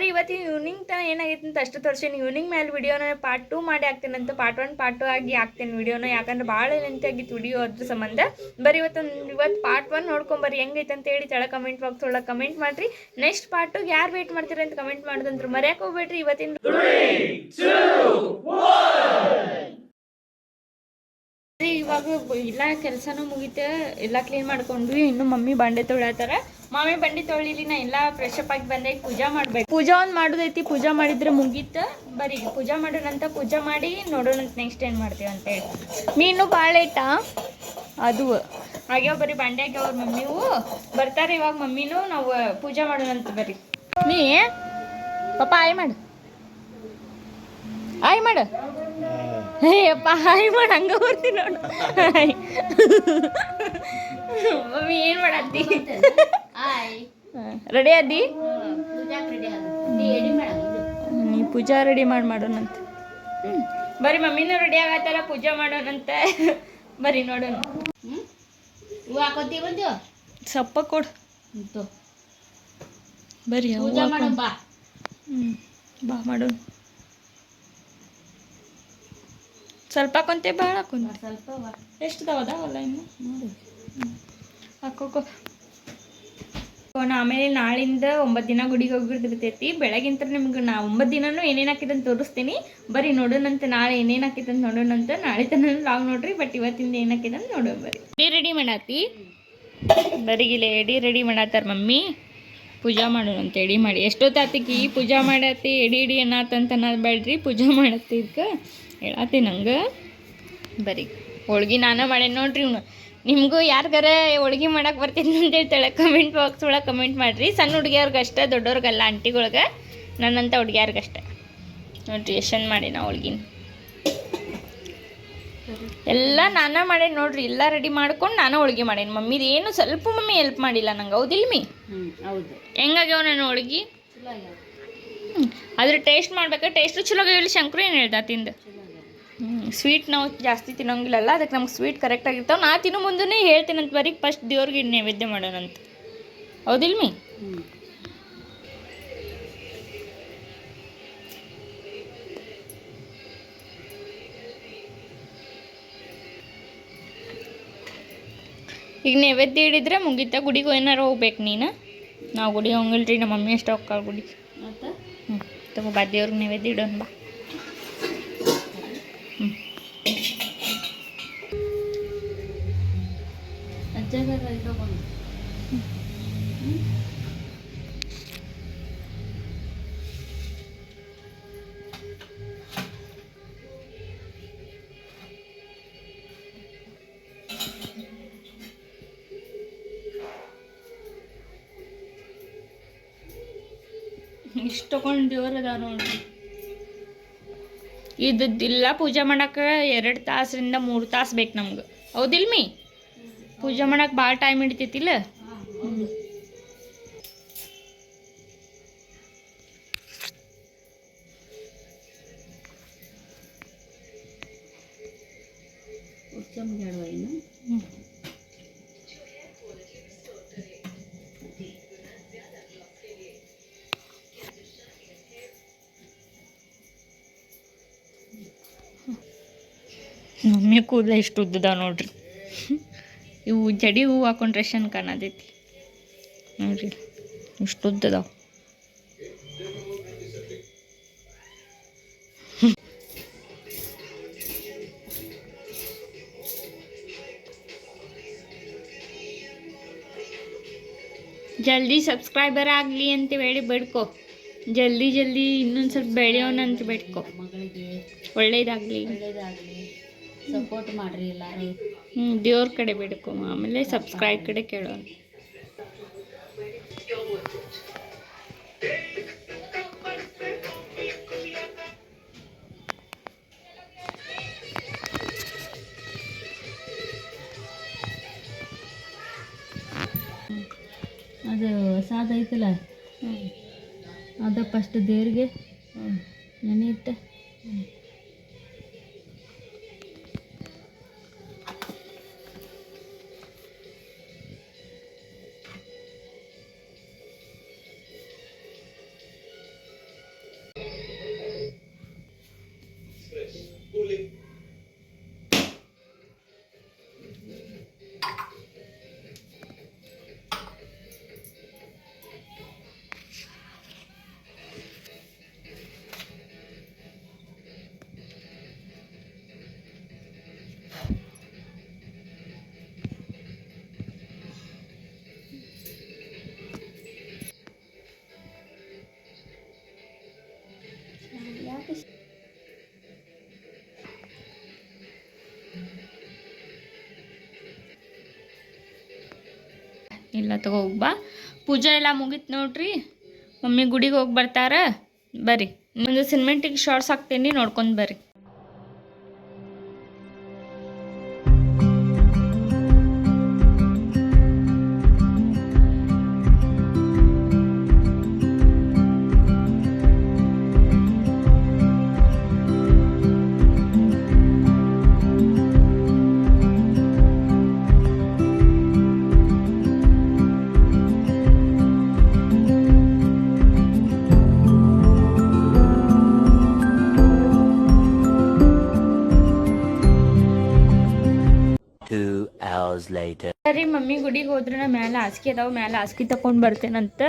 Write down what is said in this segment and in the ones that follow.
ಇವತ್ತಿನ ಈವ್ನಿಂಗ್ ತನ ಏನಾಗೈತೆ ಅಂತ ಅಷ್ಟು ತೋರಿಸ್ತೀನಿ. ಈವ್ನಿಂಗ್ ಮೇಲೆ ವಿಡಿಯೋನ ಪಾರ್ಟ್ 2 ಮಾಡಿ ಹಾಕ್ತೇನಂತ, ಪಾರ್ಟ್ 1 ಪಾರ್ಟ್ 2 ಆಗಿ ಹಾಕ್ತೇನೆ ವಿಡಿಯೋನ, ಯಾಕಂದ್ರೆ ಭಾಳ ಲೆಂತ್ ಆಗಿತ್ತು ವಿಡಿಯೋ ಅದ್ರ ಸಂಬಂಧ. ಇವತ್ತು ಪಾರ್ಟ್ 1 ನೋಡ್ಕೊಂಬರ್ರಿ ಹೆಂಗೈತೆ ಅಂತ ಹೇಳಿ ತಳ ಕಮೆಂಟ್ ಬಾಕ್ಸ್ ಒಳಗೆ ಕಮೆಂಟ್ ಮಾಡಿರಿ. ನೆಕ್ಸ್ಟ್ ಪಾರ್ಟ್ 2 ಯಾರು ವೇಟ್ ಮಾಡ್ತೀರಿ ಅಂತ ಕಮೆಂಟ್ ಮಾಡೋದಂದ್ರೆ ಮರ್ಯಾಕೆ ಹೋಗ್ಬೇಡ್ರಿ. ಇವತ್ತಿನ 3, 2, 1 ಇವಾಗ ಎಲ್ಲ ಕೆಲಸನೂ ಮುಗಿತೆ, ಎಲ್ಲ ಕ್ಲೀನ್ ಮಾಡ್ಕೊಂಡ್ವಿ. ಇನ್ನು ಮಮ್ಮಿ ಬಂಡೆ ತೊಳ್ಯಾತಾರ. ಮಾಮಿ ಬಂಡೆ ತೊಳಿಲಿ, ನಾ ಎಲ್ಲ ಫ್ರೆಶ್ ಅಪ್ ಆಗಿ ಬಂದೆ. ಪೂಜಾ ಮಾಡ್ಬೇಕು, ಪೂಜಾ ಒಂದು ಮಾಡೋದೈತಿ. ಪೂಜಾ ಮಾಡಿದ್ರೆ ಮುಗೀತ. ಬರೀ ಪೂಜಾ ಮಾಡೋಣಂತ, ಪೂಜಾ ಮಾಡಿ ನೋಡೋಣಂತ ನೆಕ್ಸ್ಟ್ ಏನು ಮಾಡ್ತೀವಿ ಅಂತೇಳಿ. ಮೀನು ಭಾಳ ಐತಾ ಅದು ಆಗ್ಯಾವ, ಬರೀ ಬಂಡೆ ಆಗ್ಯಾವ. ಮಮ್ಮಿವು ಬರ್ತಾರೆ ಇವಾಗ, ಮಮ್ಮಿನೂ ನಾವು ಪೂಜಾ ಮಾಡೋಣಂತ. ಬರ್ರಿ ನೀ ಪಾಪ ಆಯ್ ಮಾಡು, ಆಯ್ ಮಾಡು. ಅಯ್ಯಪ್ಪ ಹಾಯ್ ಮಾಡಿ ಹಂಗ ಬರ್ತೀನಿ ನೋಡು. ಹಾಯ್ ಮಮ್ಮಿ ಏನು ಮಾಡತ್ತಿ? ರೆಡಿ ಅದ್ದಿ? ನೀ ಪೂಜಾ ರೆಡಿ ಮಾಡೋಣಂತ. ಬರೀ ಮಮ್ಮಿನೂ ರೆಡಿ ಆಗತ್ತಾರ, ಪೂಜಾ ಮಾಡೋಣಂತ. ಬರೀ ನೋಡೋಣ. ಸಪ್ಪ ಕೊಡು ಬರೀ. ಬಾ ಮಾಡೋಣ. ಸ್ವಲ್ಪ ಹಾಕೊಂತೆ, ಭಾಳ ಹಾಕೊಂತೆ? ಸ್ವಲ್ಪ. ಎಷ್ಟು ಅದಾವಲ್ಲ ಇನ್ನು ಹಾಕೋಕೋ. ಆಮೇಲೆ ನಾಳಿಂದ 9 ದಿನ ಗುಡಿಗೆ ಹೋಗಿರ್ತೈತಿ. ಬೆಳಗಿಂತ ನಿಮ್ಗೆ 9 ದಿನನೂ ಏನೇನು ಹಾಕಿದಂತ ತೋರಿಸ್ತೀನಿ. ಬರೀ ನೋಡೋಣಂತ, ನಾಳೆ ಏನೇನು ಹಾಕಿದಂತ ನೋಡೋಣಂತ. ನಾಳೆ ತನಕ ಲಾಗ್ ನೋಡ್ರಿ. ಬಟ್ ಇವತ್ತಿಂದ ಏನು ಹಾಕಿದಂತ ನೋಡೋಣ. ಬರೀ ರೆಡಿ ಮಾಡಾತಿ, ಬರೀಗಿಲ್ಲ ಎಡಿ ರೆಡಿ ಮಾಡತ್ತಾರ ಮಮ್ಮಿ. ಪೂಜಾ ಮಾಡೋಣ ಅಂತ ಎಡಿ ಮಾಡಿ. ಎಷ್ಟೊತ್ತಾತಿಕಿ ಪೂಜಾ ಮಾಡತ್ತಿ, ಎಡಿ ಅನ್ನತ್ತಂತ ಬೇಡ್ರಿ. ಪೂಜಾ ಮಾಡತ್ತಿ ಇದಕ್ಕೆ ಹೇಳತ್ತಿ ನಂಗೆ. ಬರೀ ಹೋಳ್ಗೆ ನಾನು ಮಾಡೇನಿ ನೋಡ್ರಿ. ನಿಮಗೂ ಯಾರಿಗಾರ ಹೋಳ್ಗೆ ಮಾಡಕ್ಕೆ ಬರ್ತೀನಿ ಅಂತೇಳಿ ತಳಗೆ ಕಮೆಂಟ್ ಬಾಕ್ಸ್ ಒಳಗೆ ಕಮೆಂಟ್ ಮಾಡಿರಿ. ಸಣ್ಣ ಹುಡುಗಿಯವ್ರಿಗಷ್ಟೇ, ದೊಡ್ಡವ್ರಿಗಲ್ಲ, ಆಂಟಿಗಳ್ಗೆ, ನನ್ನಂಥ ಹುಡುಗಿಯರ್ಗಷ್ಟೇ ನೋಡ್ರಿ. ಎಷ್ಟೊಂದು ಮಾಡಿ ನಾ ಹೋಳ್ಗಿನ ಎಲ್ಲ ನಾನೇ ಮಾಡೇನಿ ನೋಡ್ರಿ. ಎಲ್ಲ ರೆಡಿ ಮಾಡ್ಕೊಂಡು ನಾನು ಹೋಳ್ಗೆ ಮಾಡೇನಿ. ಮಮ್ಮಿದು ಏನು ಸ್ವಲ್ಪ ಮಮ್ಮಿ ಹೆಲ್ಪ್ ಮಾಡಿಲ್ಲ ನಂಗೆ. ಹೌದಿಲ್ಲ ಮೀ? ಹೌದು. ಹೆಂಗಾಗ್ಯಾವ ನಾನು ಹೋಳ್ಗೆ? ಅದ್ರ ಟೇಸ್ಟ್ ಮಾಡ್ಬೇಕಾ? ಟೇಸ್ಟು ಚಲೋ ಆಗ್ಯಾವ. ಶಂಕರು ಏನು ಹೇಳ್ದ ತಿಂದು? ಸ್ವೀಟ್ ನಾವು ಜಾಸ್ತಿ ತಿನ್ನೋಂಗಿಲ್ಲಲ್ಲ, ಅದಕ್ಕೆ ನಮ್ಗೆ ಸ್ವೀಟ್ ಕರೆಕ್ಟಾಗಿರ್ತಾವೆ. ನಾ ತಿನ್ನೋ ಮುಂದೆ ಹೇಳ್ತೀನಂತ. ಬರೀ ಫಸ್ಟ್ ದೇವ್ರಿಗೆ ನೈವೇದ್ಯ ಮಾಡೋಣಂತ. ಹೌದಿಲ್ಲ ಮೀ? ಈಗ ನೈವೇದ್ಯ ಹಿಡಿದ್ರೆ ಮುಗಿತ. ಗುಡಿಗೆ ಏನಾರು ಹೋಗ್ಬೇಕು ನೀನು? ನಾವು ಗುಡಿಗೆ ಹೋಗಿಲ್ರಿ, ನಮ್ಮ ಮಮ್ಮಿ ಅಷ್ಟು ಹೋಗ್ತಾಳ ಗುಡಿಗೆ. ತಗೋ ಬಾ, ದೇವ್ರಿಗೆ ನೈವೇದ್ಯ ಇಡೋಣ ಬಾ. ಇಷ್ಟು ತೊಗೊಂಡು ದೇವ್ರದ ನೋಡ್ರಿ. ಇದೆಲ್ಲ ಪೂಜೆ ಮಾಡಕ್ಕೆ 2 ತಾಸರಿಂದ 3 ತಾಸು ಬೇಕು ನಮ್ಗೆ. ಹೌದಿಲ್ಲ ಮೀ? ಪೂಜೆ ಮಾಡಕ್ಕೆ ಭಾಳ ಟೈಮ್ ಹಿಡಿತೈತಿಲ್ಲ. ಮಮ್ಮಿ ಕೂದಲ ಇಷ್ಟು ಉದ್ದದ ನೋಡ್ರಿ. ಇವು ಜಡಿ ಹೂವು ಹಾಕೊಂಡ್ರೆ ಎಷ್ಟು ಕಾಣತೈತಿ ನೋಡ್ರಿ, ಇಷ್ಟು ಉದ್ದದಾವ. ಜಲ್ದಿ ಸಬ್ಸ್ಕ್ರೈಬರ್ ಆಗಲಿ ಅಂತ ಹೇಳಿ ಬೇಡ್ಕೊ. ಜಲ್ದಿ ಇನ್ನೊಂದು ಸ್ವಲ್ಪ ಬೆಳೆಯೋಣ ಅಂತ ಬೇಡ್ಕೊ. ಒಳ್ಳೇದಾಗಲಿ, ಸಪೋರ್ಟ್ ಮಾಡ್ರಿ ಎಲ್ಲರೂ. ದೇವ್ರ ಕಡೆ ಬೇಡ್ಕೊ, ಆಮೇಲೆ ಸಬ್ಸ್ಕ್ರೈಬ್ ಕಡೆ ಕೇಳೋಣ. ಅದು ಸಾದ ಐತಲ್ಲ, ಅದು ಫಸ್ಟ್ ದೇವ್ರಿಗೆ ನೆನೆಯಿಟ್ಟು ಇಲ್ಲ ತಗೋ ಹೋಗಿ ಬಾ. ಪೂಜೆ ಎಲ್ಲ ಮುಗೀತು ನೋಡ್ರಿ. ಮಮ್ಮಿ ಗುಡಿಗೆ ಹೋಗಿ ಬರ್ತಾರ. ಬರ್ರಿ, ಒಂದು ಸಿನಿಮೆಟಿಕ್ ಶಾರ್ಟ್ಸ್ ಹಾಕ್ತೀನಿ, ನೋಡ್ಕೊಂಡು ಬರ್ರಿ. ಸರಿ, ಮಮ್ಮಿ ಗುಡಿಗೆ ಹೋದ್ರೆ ನಾ ಮ್ಯಾಲೆ ಹಾಸಿಗೆ ಅದಾವೆ, ಮ್ಯಾಲೆ ಹಾಸಿಗೆ ತಗೊಂಡು ಬರ್ತೇನಂತ.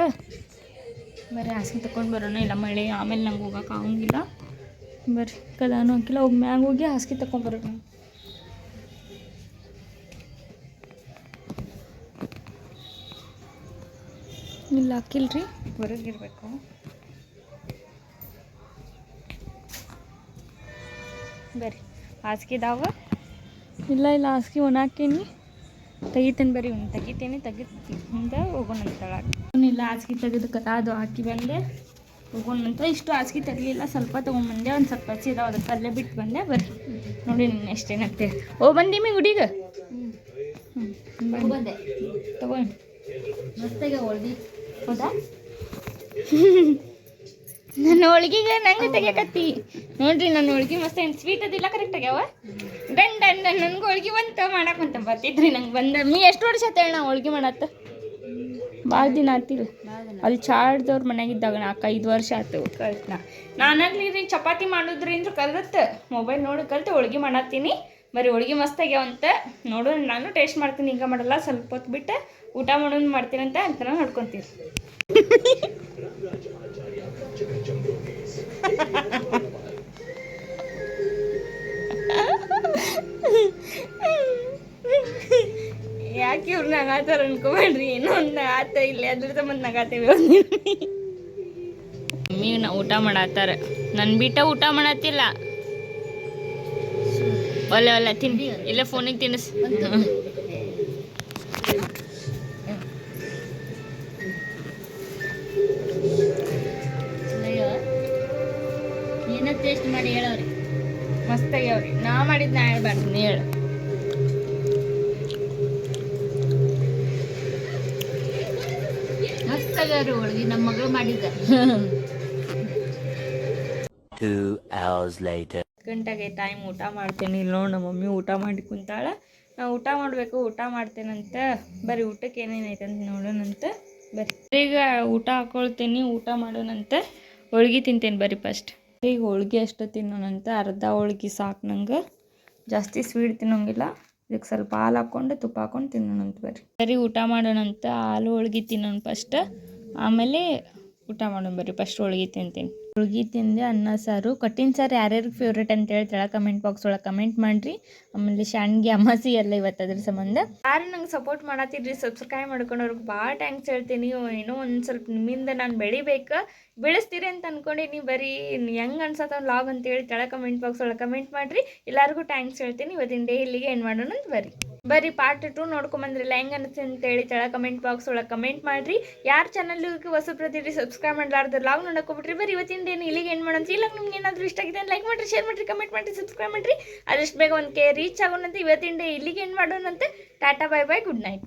ಬರ್ರಿ ಹಾಸಿಗೆ ತಗೊಂಡು ಬರೋಣ. ಇಲ್ಲ ಮಳೆ ಆಮೇಲೆ ನಂಗೆ ಹೋಗಕ್ಕೆ ಆಗಂಗಿಲ್ಲ. ಬರ್ರಿ, ಕದಾನು ಹಾಕಿಲ್ಲ, ಹೋಗಿ ಮ್ಯಾಗ ಹೋಗಿ ಹಾಸಿಗೆ ತಗೊಂಡು ಬರೋಣ. ಇಲ್ಲ ಹಾಕಿಲ್ರಿ, ಹೊರಗಿರ್ಬೇಕು. ಬರ್ರಿ, ಹಾಸಿಗೆ ಇದಾವ. ಇಲ್ಲ ಹಾಸಿಗೆ ಒಣಾಕೀನಿ, ತೆಗಿತೇನೆ. ಬರ್ರಿ ತೆಗಿತೀನಿ, ತೆಗಿದಿಂದ ಹೋಗೋಣಂತ ತಳಗ. ಇಲ್ಲ ಹಾಸಿಗೆ ತೆಗೆದು ಅದು ಹಾಕಿ ಬಂದೆ, ಹೋಗೋಣಂತ. ಇಷ್ಟು ಹಾಸಿಗೆ ತೆಗಲಿಲ್ಲ, ಸ್ವಲ್ಪ ತೊಗೊಂಬಂದೆ. ಒಂದು ಸ್ವಲ್ಪ ಹಚ್ಚಿದಾವ, ಅದಕ್ಕೆ ಅಲ್ಲೇ ಬಿಟ್ಟು ಬಂದೆ. ಬರ್ರಿ ನೋಡಿ ನಿನ್ನ ಎಷ್ಟೇನಂತೆ. ಬಂದಿಮ್ಮಿ ಗುಡಿಗೆ? ಬಂದೆ ತಗೊಂಡು ಮಸ್ತಾಗ ಹೊಳ್ದಿ. ಹೌದಾ? ನನ್ನ ಹೋಳ್ಗಿಗೆ ನಂಗೆ ತೆಗಿಯಕತ್ತಿ ನೋಡ್ರಿ. ನನ್ನ ಹೋಳ್ಗಿ ಮಸ್ತ್ ಏನು ಸ್ವೀಟ್ ಅದಿಲ್ಲ, ಕರೆಕ್ಟ್ ಆಗ್ಯಾವ. ಗಂಡ ನನ್ಗೆ ಹೋಳ್ಗಿ ಬಂತ ಮಾಡಕ್ಕಂತ ಬರ್ತಿದ್ರಿ. ನಂಗೆ ಬಂದ ಎಷ್ಟು ವರ್ಷ ಆತ ಹೇಳಿ ನಾ ಹೋಳ್ಗಿ ಮಾಡತ್ತ? ಭಾಳ ದಿನ ಆತಿಲ್ಲ. ಅಲ್ಲಿ ಚಾಡ್ದವ್ರ ಮನೆಯಾಗಿದ್ದಾಗ 4-5 ವರ್ಷ ಆಯ್ತು ಕಲ್ತ್ನ. ನಾನಾಗ್ಲಿ ರೀ ಚಪಾತಿ ಮಾಡೋದ್ರಿಂದ ಕಲ್ತು ಮೊಬೈಲ್ ನೋಡಿ ಕಲ್ತು ಹೋಳ್ಗಿ ಮಾಡತ್ತೀನಿ. ಬರೀ ಹೋಳ್ಗಿ ಮಸ್ತ್ ಆಗ್ಯಾವಂತ ನೋಡೋಣ. ನಾನು ಟೇಸ್ಟ್ ಮಾಡ್ತೀನಿ, ಈಗ ಮಾಡಲ್ಲ. ಸ್ವಲ್ಪ ಹೊತ್ತು ಬಿಟ್ಟು ಊಟ ಮಾಡೋದು ಮಾಡ್ತೀನಂತ ಅಂತ ನೋಡ್ಕೊತೀರಿ. ಯಾಕೆ ಇವ್ರು ನಗಾತಾರ ಅನ್ಕೋಬೇಡ್ರಿ. ಏನೋ ಒಂದು ನಗಾತ ಇಲ್ಲ, ಅದ್ರ ಸಂಬಂಧ ನಗಾತೇವೆ. ಮಮ್ಮಿ ನಾ ಊಟ ಮಾಡತ್ತಾರ, ನನ್ನ ಬಿಟ್ಟ ಊಟ ಮಾಡತ್ತಿಲ್ಲ. ಒಲ್ಲ ತಿನ್ನಿ, ಇಲ್ಲ ಫೋನಿಗೆ ತಿನ್ನಿಸ್. ಏನೋ ಟೇಸ್ಟ್ ಮಾಡಿ ಹೇಳವ್ರಿ. ಮಸ್ತ್ ಆಗ್ಯಾವ್ರಿ. ನಾ ಮಾಡಿದ್ ನಾ ಹೇಳ್ಬಾರ್ದು, ನೀ ಹೇಳು. ಮಸ್ತ್ ಆಗ್ಯಾವ್ರಿ ಹೋಳ್ಗಿ, ನಮ್ಮ ಮಗಳು ಮಾಡಿದ್ದ. 2 hours later. ಗಂಟೆಗೆ ಟೈಮ್ ಊಟ ಮಾಡ್ತೇನೆ. ಇಲ್ಲಿ ನೋಡಿ ನಮ್ಮ ಮಮ್ಮಿ ಊಟ ಮಾಡಿ ಕುಂತಾಳ. ನಾ ಊಟ ಮಾಡಬೇಕು, ಊಟ ಮಾಡ್ತೇನಂತ. ಬರೀ ಊಟಕ್ಕೆ ಏನೇನೈತೆ ಅಂತ ನೋಡೋಣಂತ. ಬರ್ರಿ ಈಗ ಊಟ ಹಾಕೊಳ್ತೀನಿ, ಊಟ ಮಾಡೋಣಂತ. ಹೋಳ್ಗಿ ತಿಂತೇನೆ ಬರ್ರಿ ಫಸ್ಟ್. ಈಗ ಹೋಳ್ಗೆ ಅಷ್ಟು ತಿನ್ನೋಣಂತ. ಅರ್ಧ ಹೋಳ್ಗೆ ಸಾಕು ನಂಗೆ, ಜಾಸ್ತಿ ಸ್ವೀಟ್ ತಿನ್ನೋಂಗಿಲ್ಲ. ಇದಕ್ಕೆ ಸ್ವಲ್ಪ ಹಾಲು ಹಾಕ್ಕೊಂಡು ತುಪ್ಪ ಹಾಕ್ಕೊಂಡು ತಿನ್ನೋಣಂತ. ಬರ್ರಿ ಊಟ ಮಾಡೋಣಂತ. ಹಾಲು ಹೋಳ್ಗೆ ತಿನ್ನೋಣ ಫಸ್ಟ್, ಆಮೇಲೆ ಊಟ ಮಾಡೋಣ. ಬರ್ರಿ ಫಸ್ಟ್ ಹೋಳ್ಗೆ ತಿಂತೀನಿ. ಹೋಳ್ಗೆ ತಿಂದೆ, ಅನ್ನ ಸಾರು. ಕಟ್ಟಿನ ಸಾರು ಯಾರ್ಯಾರಿಗೆ ಫೇವ್ರೇಟ್ ಅಂತೇಳಿ ತೆಳ ಕಮೆಂಟ್ ಬಾಕ್ಸ್ ಒಳಗೆ ಕಮೆಂಟ್ ಮಾಡಿರಿ. ಆಮೇಲೆ ಶಾಣ್ಗಿ ಅಮಾಸಿ ಎಲ್ಲ ಇವತ್ತು ಅದ್ರ ಸಂಬಂಧ. ಯಾರು ನಂಗೆ ಸಪೋರ್ಟ್ ಮಾಡತ್ತಿದ್ರಿ, ಸಬ್ಸ್ಕ್ರೈಬ್ ಮಾಡ್ಕೊಂಡವ್ರಿಗೆ ಭಾಳ ಥ್ಯಾಂಕ್ಸ್ ಹೇಳ್ತೀನಿ. ಏನೋ ಒಂದು ಸ್ವಲ್ಪ ನಿಮ್ಮಿಂದ ನಾನು ಬೆಳೆಸ್ತೀರಿ ಅಂತ ಅನ್ಕೊಂಡೀನಿ. ಬರೀ ಹೆಂಗೆ ಅನ್ಸತ್ತ ವ್ಲಾಗ್ ಅಂತೇಳಿ ತೆಳ ಕಮೆಂಟ್ ಬಾಕ್ಸ್ ಒಳಗೆ ಕಮೆಂಟ್ ಮಾಡಿರಿ. ಎಲ್ಲರಿಗೂ ಥ್ಯಾಂಕ್ಸ್ ಹೇಳ್ತೀನಿ. ಇವತ್ತಿನ ಡೇ ಇಲ್ಲಿಗೆ ಏನು ಮಾಡೋಣ ಅಂತ ಬರ್ರಿ ಪಾರ್ಟ್ 2 ನೋಡ್ಕೊಂಬಂದ್ರಿಲ್ಲ, ಹೆಂಗೆ ಅನಿಸ್ತು ಅಂತೇಳಿ ತೆಳ ಕಮೆಂಟ್ ಬಾಕ್ಸ್ ಒಳಗೆ ಕಮೆಂಟ್ ಮಾಡಿರಿ. ಯಾರು ಚಾನಲ್ಗೆ ಹೊಸಬ್ರದಿರಿ ಸಬ್ಸ್ಕ್ರೈಬ್ ಮಾಡಲಾರ್ದು ಲಾಗ್ ನೋಡೋಕೊಬಿಟ್ರಿ. ಬರೀ ಇವತ್ತಿನ ಡೇ ಇಲ್ಲಿಗೆ ಏನು ಮಾಡೋಣ. ಇಲ್ಲ ನಿಮ್ಗೆ ಏನಾದರೂ ಇಷ್ಟ ಆಗಿದೆ ಲೈಕ್ ಮಾಡಿರಿ, ಶೇರ್ ಮಾಡಿರಿ, ಕಮೆಂಟ್ ಮಾಡಿರಿ, ಸಬ್ಸ್ಕ್ರೈಬ್ ಮಾಡಿರಿ. ಅದಷ್ಟು ಬೇಗ 1K ರೀಚ್ ಆಗೋಣಂತೆ. ಇವತ್ತಿನ ಡೇ ಇಲ್ಲಿಗೆ ಏನು ಮಾಡೋಣಂತೆ. Tata, bye bye, good night.